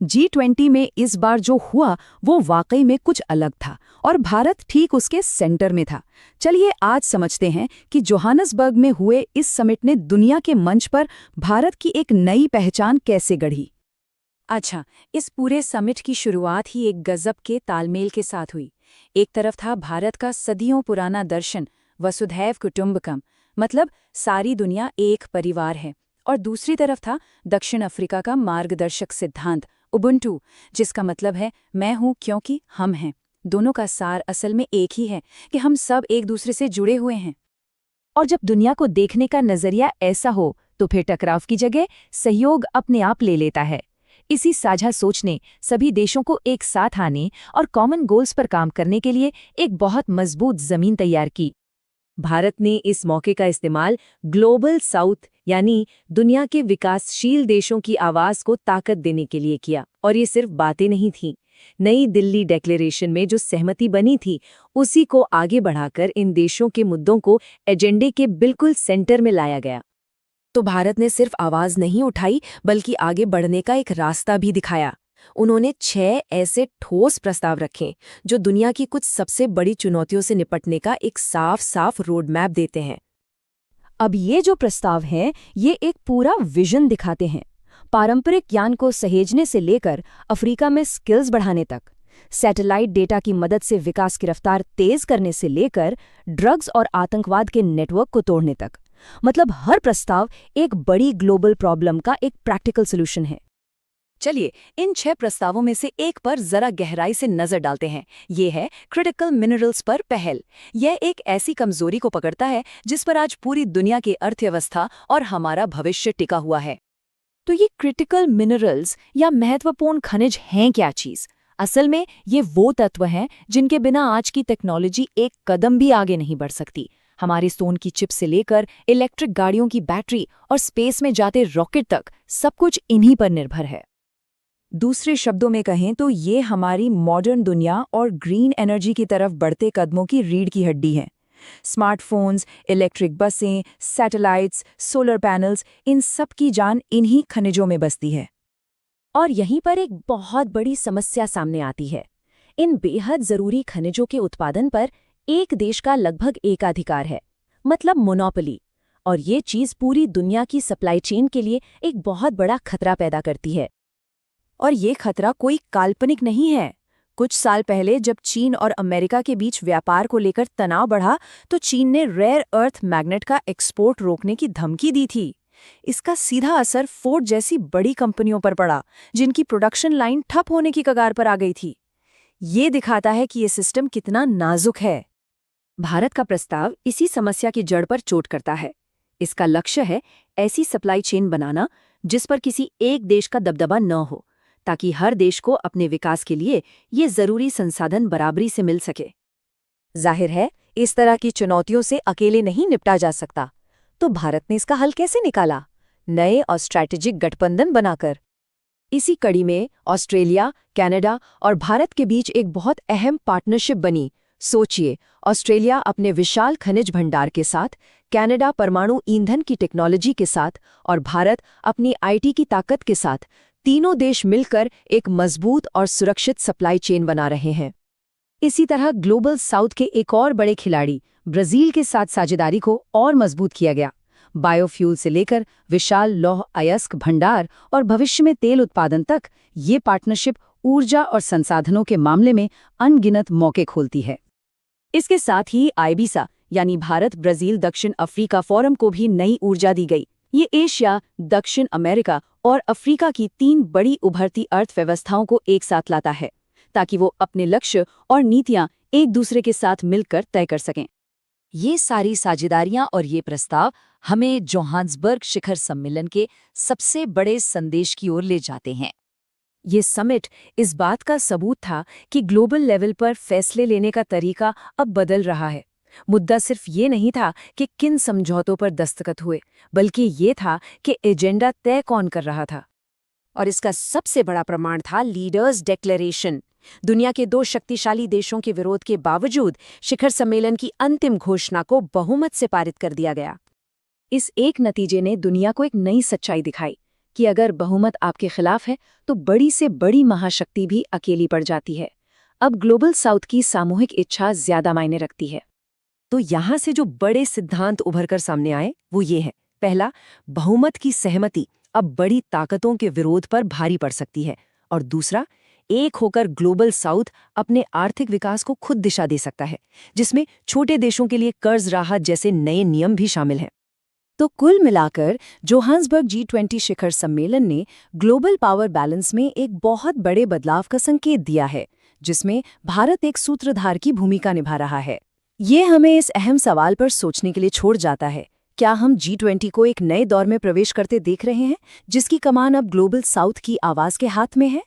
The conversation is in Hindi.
G20 में इस बार जो हुआ वो वाकई में कुछ अलग था और भारत ठीक उसके सेंटर में था। चलिए आज समझते हैं कि जोहानसबर्ग में हुए इस समिट ने दुनिया के मंच पर भारत की एक नई पहचान कैसे गढ़ी। अच्छा, इस पूरे समिट की शुरुआत ही एक गजब के तालमेल के साथ हुई। एक तरफ था भारत का सदियों पुराना दर्शन वसुधैव कुटुंबकम, मतलब सारी दुनिया एक परिवार है, और दूसरी तरफ था दक्षिण अफ्रीका का मार्गदर्शक सिद्धांत उबुंटू, जिसका मतलब है मैं हूँ क्योंकि हम हैं। दोनों का सार असल में एक ही है कि हम सब एक दूसरे से जुड़े हुए हैं। और जब दुनिया को देखने का नजरिया ऐसा हो तो फिर टकराव की जगह सहयोग अपने आप ले लेता है। इसी साझा सोच ने सभी देशों को एक साथ आने और कॉमन गोल्स पर काम करने के लिए एक बहुत मजबूत जमीन तैयार की। भारत ने इस मौके का इस्तेमाल ग्लोबल साउथ यानी दुनिया के विकासशील देशों की आवाज को ताकत देने के लिए किया। और ये सिर्फ बातें नहीं थीं। नई दिल्ली डिक्लेरेशन में जो सहमति बनी थी, उसी को आगे बढ़ाकर इन देशों के मुद्दों को एजेंडे के बिल्कुल सेंटर में लाया गया। तो भारत ने सिर्फ आवाज नहीं उठाई बल्कि आगे बढ़ने का एक रास्ता भी दिखाया। उन्होंने 6 ऐसे ठोस प्रस्ताव रखे जो दुनिया की कुछ सबसे बड़ी चुनौतियों से निपटने का एक साफ साफ रोड मैप देते हैं। अब ये जो प्रस्ताव हैं, ये एक पूरा विजन दिखाते हैं। पारंपरिक ज्ञान को सहेजने से लेकर अफ्रीका में स्किल्स बढ़ाने तक, सैटेलाइट डेटा की मदद से विकास की रफ्तार तेज करने से लेकर ड्रग्स और आतंकवाद के नेटवर्क को तोड़ने तक, मतलब हर प्रस्ताव एक बड़ी ग्लोबल प्रॉब्लम का एक प्रैक्टिकल सॉल्यूशन है। चलिए इन 6 प्रस्तावों में से एक पर जरा गहराई से नजर डालते हैं। ये है क्रिटिकल मिनरल्स पर पहल। यह एक ऐसी कमजोरी को पकड़ता है जिस पर आज पूरी दुनिया की अर्थव्यवस्था और हमारा भविष्य टिका हुआ है। तो ये क्रिटिकल मिनरल्स या महत्वपूर्ण खनिज हैं क्या चीज? असल में ये वो तत्व हैं जिनके बिना आज की टेक्नोलॉजी एक कदम भी आगे नहीं बढ़ सकती। हमारी सोन की चिप से लेकर इलेक्ट्रिक गाड़ियों की बैटरी और स्पेस में जाते रॉकेट तक सब कुछ इन्हीं पर निर्भर है। दूसरे शब्दों में कहें तो ये हमारी मॉडर्न दुनिया और ग्रीन एनर्जी की तरफ बढ़ते कदमों की रीढ़ की हड्डी हैं। स्मार्टफोन्स, इलेक्ट्रिक बसें, सैटेलाइट्स, सोलर पैनल्स, इन सब की जान इन्हीं खनिजों में बसती है। और यहीं पर एक बहुत बड़ी समस्या सामने आती है। इन बेहद जरूरी खनिजों के उत्पादन पर एक देश का लगभग एकाधिकार है, मतलब मोनोपोली। और ये चीज़ पूरी दुनिया की सप्लाई चेन के लिए एक बहुत बड़ा खतरा पैदा करती है। और ये खतरा कोई काल्पनिक नहीं है। कुछ साल पहले जब चीन और अमेरिका के बीच व्यापार को लेकर तनाव बढ़ा, तो चीन ने रेयर अर्थ मैग्नेट का एक्सपोर्ट रोकने की धमकी दी थी। इसका सीधा असर फोर्ड जैसी बड़ी कंपनियों पर पड़ा, जिनकी प्रोडक्शन लाइन ठप होने की कगार पर आ गई थी। ये दिखाता है कि ये सिस्टम कितना नाजुक है। भारत का प्रस्ताव इसी समस्या की जड़ पर चोट करता है। इसका लक्ष्य है ऐसी सप्लाई चेन बनाना जिस पर किसी एक देश का दबदबा न हो, ताकि हर देश को अपने विकास के लिए ये जरूरी संसाधन बराबरी से मिल सके। जाहिर है, इस तरह की चुनौतियों से अकेले नहीं निपटा जा सकता। तो भारत ने इसका हल कैसे निकाला? नए और स्ट्रैटेजिक गठबंधन बनाकर। इसी कड़ी में ऑस्ट्रेलिया, कनाडा और भारत के बीच एक बहुत अहम पार्टनरशिप बनी। सोचिए, ऑस्ट्रेलिया अपने विशाल खनिज भंडार के साथ, कनाडा परमाणु ईंधन की टेक्नोलॉजी के साथ और भारत अपनी आईटी की ताकत के साथ, तीनों देश मिलकर एक मजबूत और सुरक्षित सप्लाई चेन बना रहे हैं। इसी तरह ग्लोबल साउथ के एक और बड़े खिलाड़ी ब्राजील के साथ साझेदारी को और मजबूत किया गया। बायोफ्यूल से लेकर विशाल लौह अयस्क भंडार और भविष्य में तेल उत्पादन तक, ये पार्टनरशिप ऊर्जा और संसाधनों के मामले में अनगिनत मौके खोलती है। इसके साथ ही आईबीसा यानी भारत ब्राजील दक्षिण अफ्रीका फोरम को भी नई ऊर्जा दी गई। ये एशिया, दक्षिण अमेरिका और अफ्रीका की 3 बड़ी उभरती अर्थव्यवस्थाओं को एक साथ लाता है, ताकि वो अपने लक्ष्य और नीतियां एक दूसरे के साथ मिलकर तय कर सकें। ये सारी साझेदारियां और ये प्रस्ताव हमें जोहान्सबर्ग शिखर सम्मेलन के सबसे बड़े संदेश की ओर ले जाते हैं। ये समिट इस बात का सबूत था कि ग्लोबल लेवल पर फैसले लेने का तरीका अब बदल रहा है। मुद्दा सिर्फ ये नहीं था कि किन समझौतों पर दस्तखत हुए, बल्कि ये था कि एजेंडा तय कौन कर रहा था। और इसका सबसे बड़ा प्रमाण था लीडर्स डिक्लेरेशन। दुनिया के 2 शक्तिशाली देशों के विरोध के बावजूद शिखर सम्मेलन की अंतिम घोषणा को बहुमत से पारित कर दिया गया। इस एक नतीजे ने दुनिया को एक नई सच्चाई दिखाई कि अगर बहुमत आपके खिलाफ है तो बड़ी से बड़ी महाशक्ति भी अकेली पड़ जाती है। अब ग्लोबल साउथ की सामूहिक इच्छा ज्यादा मायने रखती है। तो यहाँ से जो बड़े सिद्धांत उभरकर सामने आए वो ये है। पहला, बहुमत की सहमति अब बड़ी ताकतों के विरोध पर भारी पड़ सकती है। और दूसरा, एक होकर ग्लोबल साउथ अपने आर्थिक विकास को खुद दिशा दे सकता है, जिसमें छोटे देशों के लिए कर्ज राहत जैसे नए नियम भी शामिल हैं। तो कुल मिलाकर जोहान्सबर्ग G20 शिखर सम्मेलन ने ग्लोबल पावर बैलेंस में एक बहुत बड़े बदलाव का संकेत दिया है, जिसमें भारत एक सूत्रधार की भूमिका निभा रहा है। ये हमें इस अहम सवाल पर सोचने के लिए छोड़ जाता है, क्या हम G20 को एक नए दौर में प्रवेश करते देख रहे हैं, जिसकी कमान अब ग्लोबल साउथ की आवाज के हाथ में है?